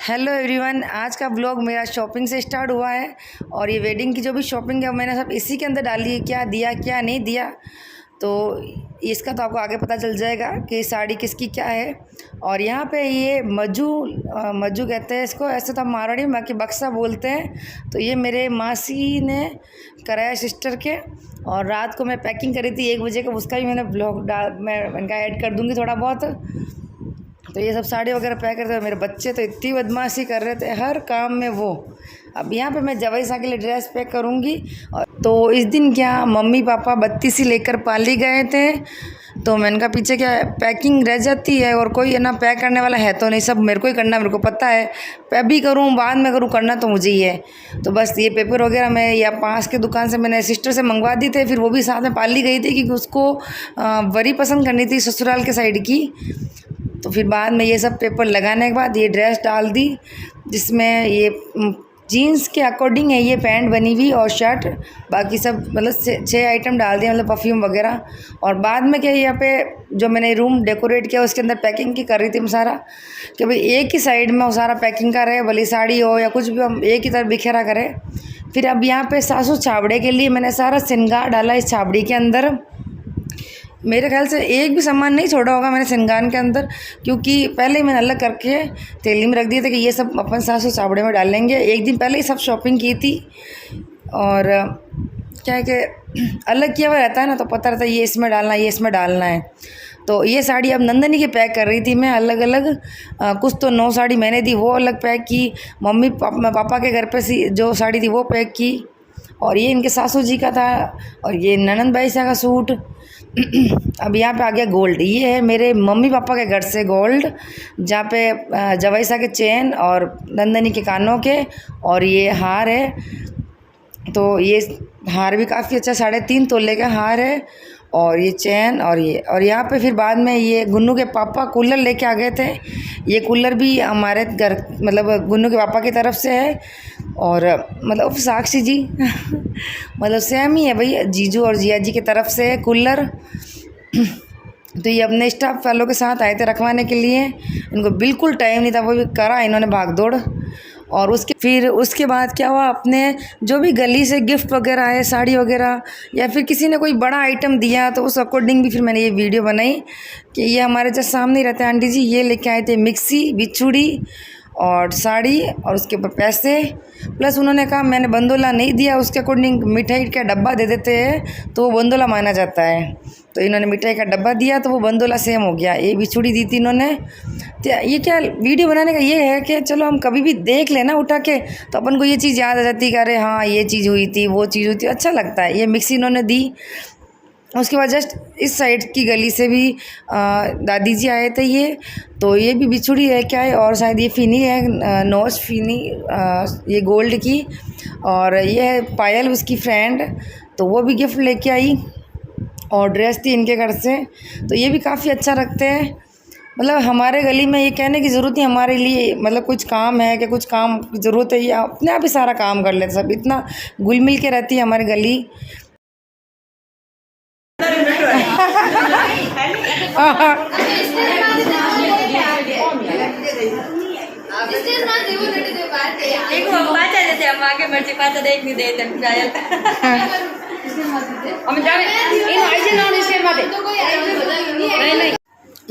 Hello everyone, आज का blog मेरा शॉपिंग से स्टार्ट हुआ है। और ये वेडिंग की जो भी शॉपिंग है मैंने सब इसी के अंदर डाली है। क्या दिया क्या नहीं दिया तो इसका तो आपको आगे पता चल जाएगा कि साड़ी किसकी क्या है। और यहाँ पे ये मज्जू कहते हैं इसको, ऐसे तो हम मारवाड़ी में बाकी बक्सा बोलते हैं। तो ये मेरे मासी ने कराया सिस्टर के। और रात को मैं पैकिंग करी थी 1 बजे का, उसका भी मैंने ब्लॉग मैं ऐड कर दूँगी थोड़ा बहुत। तो ये सब साड़ी वगैरह पैक करते हुए मेरे बच्चे तो इतनी बदमाशी कर रहे थे हर काम में वो। अब यहाँ पे मैं जवाई सा के लिए ड्रेस पैक करूँगी। और तो इस दिन क्या मम्मी पापा बत्ती सी लेकर पाली गए थे, तो मैंने कहा पीछे क्या पैकिंग रह जाती है और कोई है ना पैक करने वाला है तो नहीं, सब मेरे को ही करना, मेरे को पता है। पैक भी करूँ बाद में करूँ, करना तो मुझे ही है। तो बस ये पेपर वगैरह मैं या पास के दुकान से मैंने सिस्टर से मंगवा दी थे, फिर वो भी साथ में पाली गई थी क्योंकि उसको वरी पसंद करनी थी ससुराल के साइड की। तो फिर बाद में ये सब पेपर लगाने के बाद ये ड्रेस डाल दी, जिसमें ये जीन्स के अकॉर्डिंग है ये पैंट बनी हुई और शर्ट, बाकी सब मतलब 6 आइटम डाल दिए, मतलब परफ्यूम वगैरह। और बाद में क्या यहाँ पे जो मैंने रूम डेकोरेट किया उसके अंदर पैकिंग की कर रही थी मैं सारा, कि भाई एक ही साइड में वो सारा पैकिंग का रहे, भले साड़ी हो या कुछ भी हम एक ही तरफ बिखेरा करें। फिर अब यहाँ पे सासू छाबड़े के लिए मैंने सारा श्रृंगार डाला इस छाबड़ी के अंदर। मेरे ख्याल से एक भी सामान नहीं छोड़ा होगा मैंने श्रृंगार के अंदर, क्योंकि पहले ही मैंने अलग करके थैली में रख दिए थे कि ये सब अपन सासू चावड़े में डालेंगे। एक दिन पहले ही सब शॉपिंग की थी। और क्या है कि अलग किया हुआ रहता है ना, तो पता रहता है ये इसमें डालना है ये इसमें डालना है। तो ये साड़ी अब नंदनी की पैक कर रही थी मैं अलग अलग। कुछ तो 9 साड़ी मैंने दी वो अलग पैक की, मम्मी पापा के घर पे सी जो साड़ी थी वो पैक की। और ये इनके सासू जी का था, और ये ननंद भाई सा का सूट। अब यहाँ पे आ गया गोल्ड, ये है मेरे मम्मी पापा के घर से गोल्ड, जहाँ पे जवाई सा के चेन और नंदनी के कानों के, और ये हार है। तो ये हार भी काफ़ी अच्छा 3.5 तोले का हार है, और ये चैन और ये। और यहाँ पे फिर बाद में ये गुन्नू के पापा कूलर लेके आ गए थे। ये कूलर भी हमारे घर मतलब गुन्नू के पापा की तरफ से है, और मतलब साक्षी जी मतलब सेम ही है भाई, जीजू और जिया जी की तरफ से है कूलर। तो ये अपने स्टाफ वालों के साथ आए थे रखवाने के लिए, इनको बिल्कुल टाइम नहीं था, वो भी करा इन्होंने भाग दौड़। और उसके बाद क्या हुआ, अपने जो भी गली से गिफ्ट वगैरह आए साड़ी वगैरह, या फिर किसी ने कोई बड़ा आइटम दिया तो उस अकॉर्डिंग भी फिर मैंने ये वीडियो बनाई कि ये हमारे जस्ट सामने ही रहते हैं आंटी जी, ये लेके आए थे मिक्सी बिछुड़ी और साड़ी और उसके ऊपर पैसे। प्लस उन्होंने कहा मैंने बंदोला नहीं दिया, उसके अकॉर्डिंग मिठाई का डब्बा दे देते हैं तो वो बंदोला माना जाता है। तो इन्होंने मिठाई का डब्बा दिया तो वो बंदोला सेम हो गया, ये बिछुड़ी दी थी इन्होंने। तो ये क्या वीडियो बनाने का ये है कि चलो हम कभी भी देख लेना उठा के तो अपन को ये चीज़ याद आ जाती है कि अरे हाँ ये चीज़ हुई थी वो चीज़ हुई थी, अच्छा लगता है। ये मिक्सी इन्होंने दी। उसके बाद जस्ट इस साइड की गली से भी दादी जी आए थे ये, तो ये भी बिछुड़ी लेके आए, और शायद ये फिनी है नोज फिनी ये गोल्ड की। और ये है पायल उसकी फ्रेंड, तो वो भी गिफ्ट लेके आई, और ड्रेस थी इनके घर से। तो ये भी काफ़ी अच्छा रखते हैं। मतलब हमारे गली में ये कहने की ज़रूरत नहीं हमारे लिए, मतलब कुछ काम है कि कुछ काम की ज़रूरत है, ये अपने आप ही सारा काम कर लेते सब, इतना घुल मिल के रहती है हमारी गली।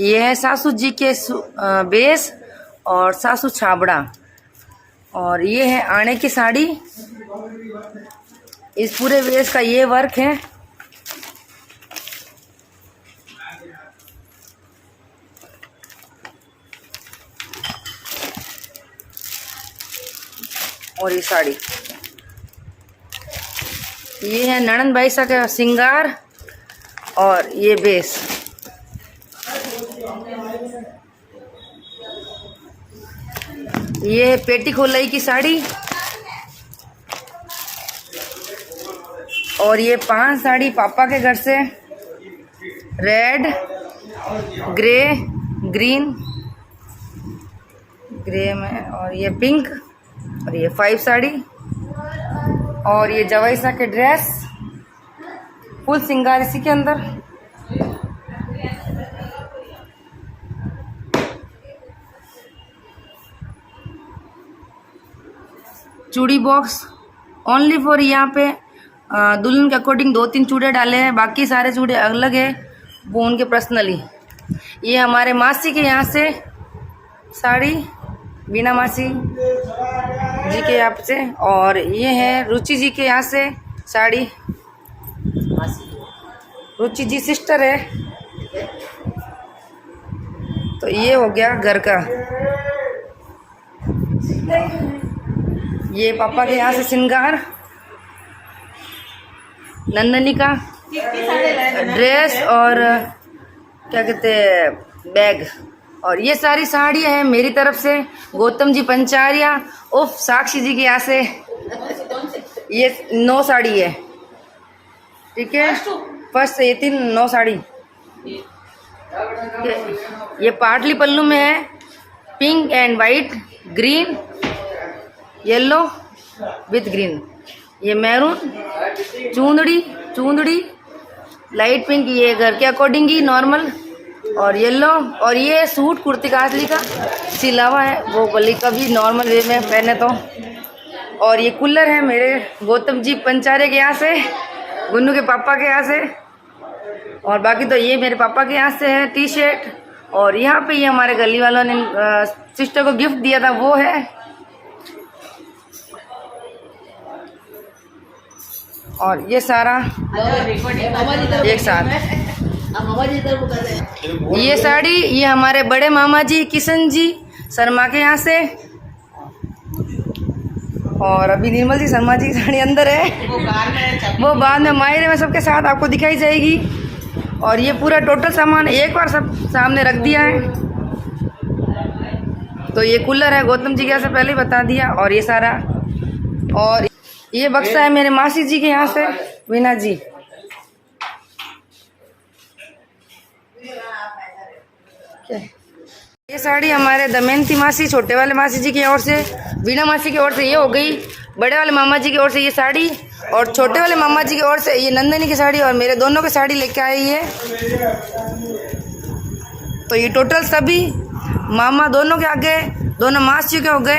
ये है सासू जी के बेस और सासू छाबड़ा, और ये है आने की साड़ी। इस पूरे बेस का ये वर्क है। और ये साड़ी, ये है ननंद भाई सा का श्रृंगार, और ये बेस। ये है पेटी खोलाई की साड़ी, और ये 5 साड़ी पापा के घर से, रेड ग्रे ग्रीन ग्रे में, और ये पिंक, और ये 5 साड़ी, और ये जवाई सा के ड्रेस फुल श्रृंगार इसी के अंदर। चूड़ी बॉक्स ओनली फॉर यहाँ पे दुल्हन के अकॉर्डिंग 2-3 चूड़े डाले हैं, बाकी सारे चूड़े अलग है, वो उनके पर्सनली। ये हमारे मासी के यहाँ से साड़ी, बीना मासी जी के यहाँ से, और ये है रुचि जी के यहाँ से साड़ी, रुचि जी सिस्टर है। तो ये हो गया घर का। ये पापा के यहाँ से श्रृंगार, नंदनी का ड्रेस और क्या कहते हैं बैग, और ये सारी साड़ियाँ हैं मेरी तरफ से गौतम जी पंचारिया उफ साक्षी जी के यहाँ से। ये 9 साड़ी है, ठीक है, फर्स्ट से ये 9 साड़ी। ये पाटली पल्लू में है, pink and white, green, yellow with green. ये मैरून, चूंदड़ी लाइट पिंक, ये घर के अकॉर्डिंग ही नॉर्मल, और येलो। और ये सूट कुर्ती काजली का सिला हुआ है, वो गली का भी नॉर्मल वे में पहने तो। और ये कूलर है मेरे गौतम जी पंचारे के यहाँ से, गुन्नू के पापा के यहाँ से, और बाकी तो ये मेरे पापा के यहाँ से है टी शर्ट। और यहाँ पे ये हमारे गली वालों ने सिस्टर को गिफ्ट दिया था, वो है। और ये सारा एक साथ। ये साड़ी ये हमारे बड़े मामा जी किशन जी शर्मा के यहाँ से, और अभी निर्मल जी शर्मा जी की साड़ी अंदर है, वो बाद में मायरे में सबके साथ आपको दिखाई जाएगी। और ये पूरा टोटल सामान एक बार सब सामने रख दिया है। तो ये कूलर है गौतम जी के यहाँ से, पहले ही बता दिया। और ये सारा, और ये बक्सा है मेरे मासी जी के यहाँ से, वीना जी। ये साड़ी हमारे दमयंती मासी छोटे वाले मासी जी की ओर से, वीना मासी की ओर से ये हो गई, बड़े वाले मामा जी की ओर से ये साड़ी, और छोटे वाले मामा जी की ओर से ये नंदनी की साड़ी, और मेरे दोनों की साड़ी लेके आई है। तो ये टोटल सभी मामा दोनों के आगे, दोनों मासियों के हो गए।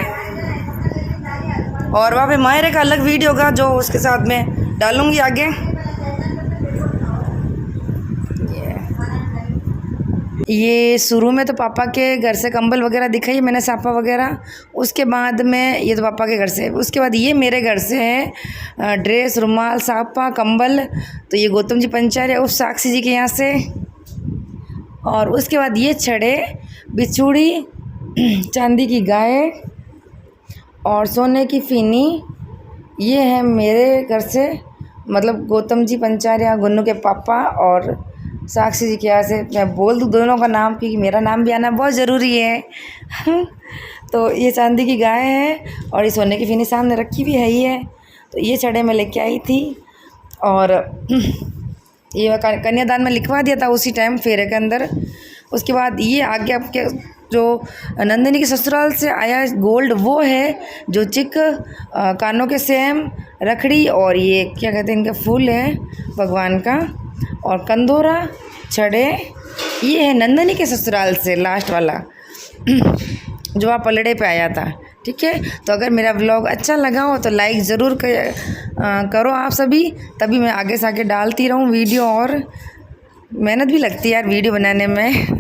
और वहाँ पे मायरे का अलग वीडियो होगा जो उसके साथ में डालूंगी आगे। ये शुरू में तो पापा के घर से कंबल वगैरह दिखाई मैंने, सापा वगैरह। उसके बाद में ये तो पापा के घर से, उसके बाद ये मेरे घर से है ड्रेस, रुमाल, सापा, कंबल। तो ये गौतम जी पंचारे उस साक्षी जी के यहाँ से। और उसके बाद ये छड़े, बिछुड़ी, चांदी की गाय और सोने की फीनी, ये है मेरे घर से, मतलब गौतम जी पंचारिया, गुन्नू के पापा और साक्षी जी के यहाँ से। मैं बोल दूँ दोनों का नाम क्योंकि मेरा नाम भी आना बहुत ज़रूरी है। तो ये चांदी की गाय है और ये सोने की फीनी सामने रखी भी है ही है। तो ये छड़े मैं लेके आई थी, और ये कन्यादान में लिखवा दिया था उसी टाइम फेरे के अंदर। उसके बाद ये आगे आपके जो नंदिनी के ससुराल से आया गोल्ड, वो है जो चिक, कानों के सेम, रखड़ी, और ये क्या कहते हैं इनके फूल है भगवान का, और कंदोरा, छड़े। ये है नंदिनी के ससुराल से लास्ट वाला जो आप पलड़े पे आया था। ठीक है, तो अगर मेरा व्लॉग अच्छा लगा हो तो लाइक ज़रूर करो आप सभी, तभी मैं आगे से आगे डालती रहूँ वीडियो। और मेहनत भी लगती है यार वीडियो बनाने में।